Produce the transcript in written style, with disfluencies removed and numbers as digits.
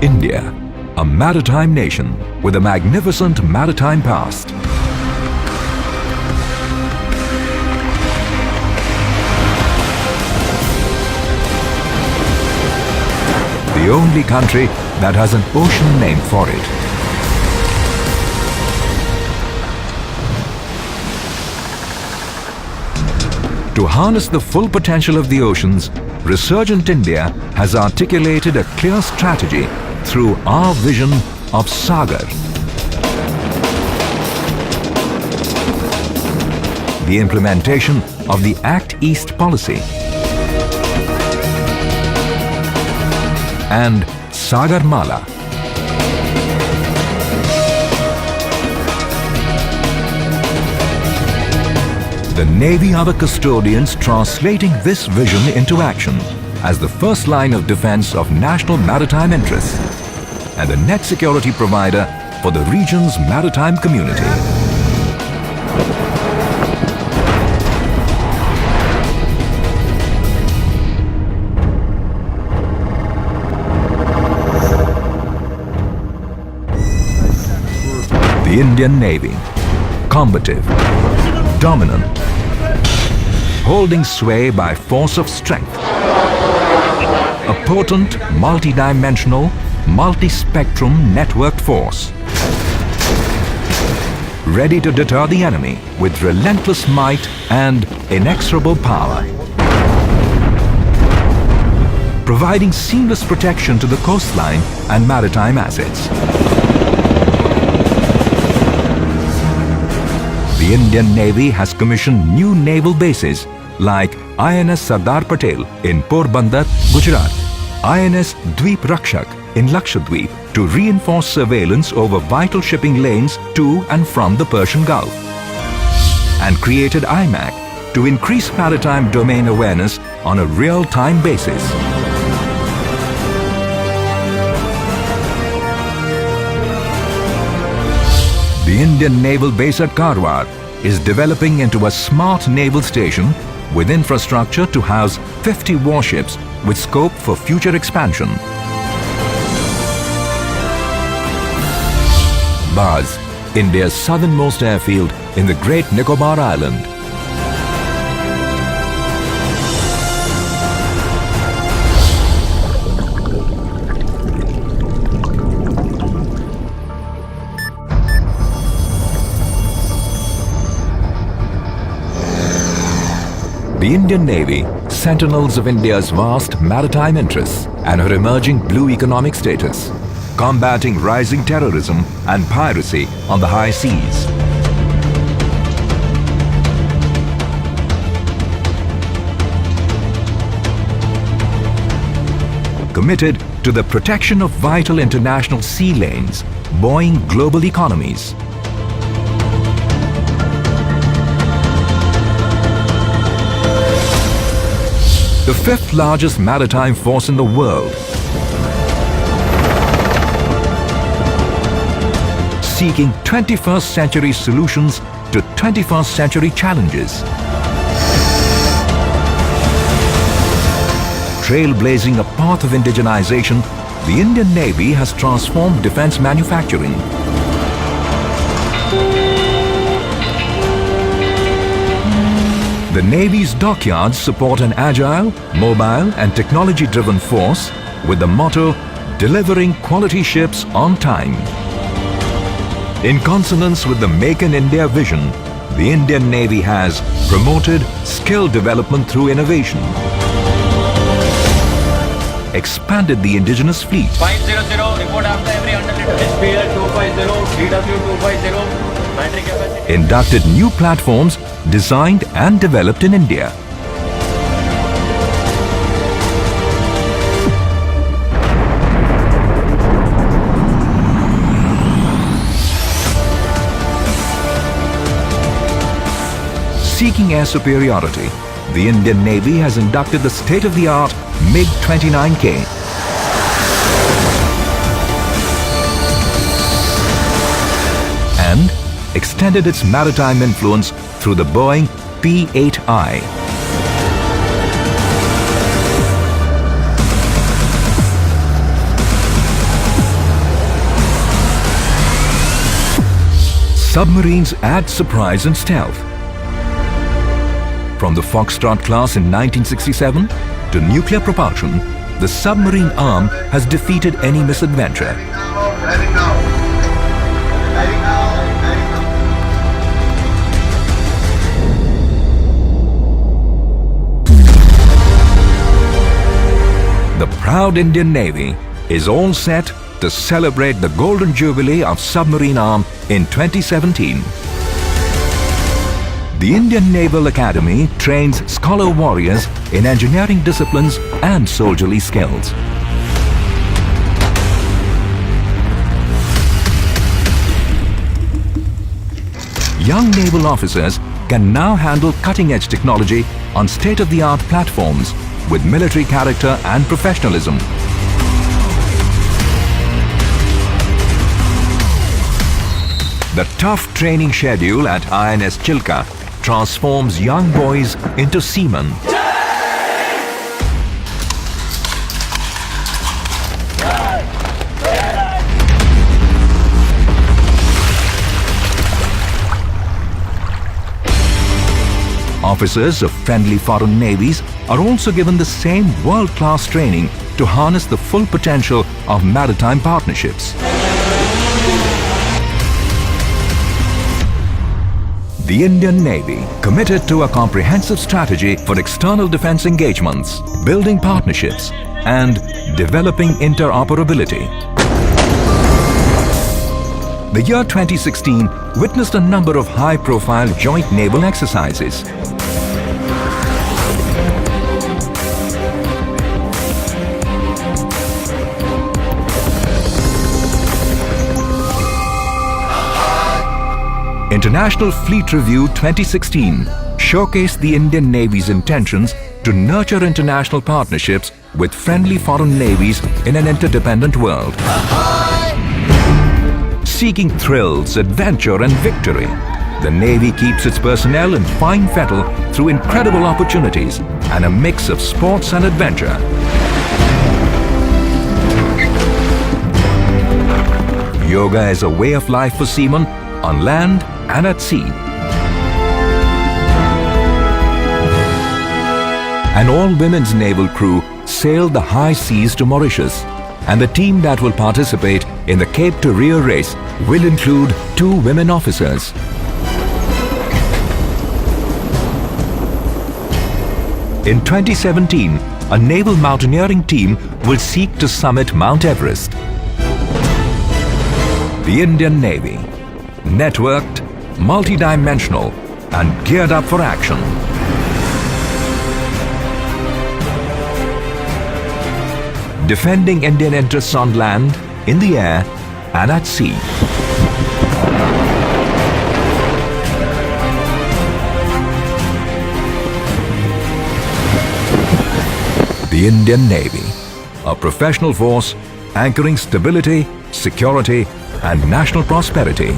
India, a maritime nation with a magnificent maritime past. The only country that has an ocean name for it. To harness the full potential of the oceans, Resurgent India has articulated a clear strategy through our vision of Sagar. The implementation of the Act East policy and Sagar Mala. The Navy are the custodians translating this vision into action as the first line of defense of national maritime interests and a net security provider for the region's maritime community. The Indian Navy, combative, dominant, holding sway by force of strength. A potent, multi-dimensional, multi-spectrum networked force. Ready to deter the enemy with relentless might and inexorable power. Providing seamless protection to the coastline and maritime assets. The Indian Navy has commissioned new naval bases like INS Sardar Patel in Porbandar, Gujarat, INS Dweep Rakshak in Lakshadweep to reinforce surveillance over vital shipping lanes to and from the Persian Gulf, and created IMAC to increase maritime domain awareness on a real-time basis. The Indian Naval Base at Karwar is developing into a smart naval station with infrastructure to house 50 warships with scope for future expansion. Baz, India's southernmost airfield in the Great Nicobar Island. The Indian Navy, sentinels of India's vast maritime interests and her emerging blue economic status, combating rising terrorism and piracy on the high seas. Committed to the protection of vital international sea lanes, buoying global economies. The fifth largest maritime force in the world, seeking 21st century solutions to 21st century challenges. Trailblazing a path of indigenization, the Indian Navy has transformed defense manufacturing. The Navy's dockyards support an agile, mobile and technology-driven force with the motto, delivering quality ships on time. In consonance with the Make in India vision, the Indian Navy has promoted skill development through innovation, expanded the indigenous fleet, 500, report after every 100 liters. SPL 250, DW 250. inducted new platforms designed and developed in India. Seeking air superiority, the Indian Navy has inducted the state-of-the-art MiG-29K. And extended its maritime influence through the Boeing P-8I. Submarines add surprise and stealth. From the Foxtrot class in 1967 to nuclear propulsion, the submarine arm has defeated any misadventure. The proud Indian Navy is all set to celebrate the Golden Jubilee of Submarine Arm in 2017. The Indian Naval Academy trains scholar warriors in engineering disciplines and soldierly skills. Young naval officers can now handle cutting-edge technology on state-of-the-art platforms with military character and professionalism. The tough training schedule at INS Chilka transforms young boys into seamen. Officers of friendly foreign navies are also given the same world-class training to harness the full potential of maritime partnerships. The Indian Navy, committed to a comprehensive strategy for external defense engagements, building partnerships, and developing interoperability. The year 2016 witnessed a number of high-profile joint naval exercises. International Fleet Review 2016 showcased the Indian Navy's intentions to nurture international partnerships with friendly foreign navies in an interdependent world. Seeking thrills, adventure and victory, the Navy keeps its personnel in fine fettle through incredible opportunities and a mix of sports and adventure. Yoga is a way of life for seamen on land and at sea. An all-women's naval crew sailed the high seas to Mauritius, and the team that will participate in the Cape to Rio race will include 2 women officers. In 2017, a naval mountaineering team will seek to summit Mount Everest. The Indian Navy, networked, multi-dimensional and geared up for action. Defending Indian interests on land, in the air and at sea. The Indian Navy, a professional force anchoring stability, security and national prosperity.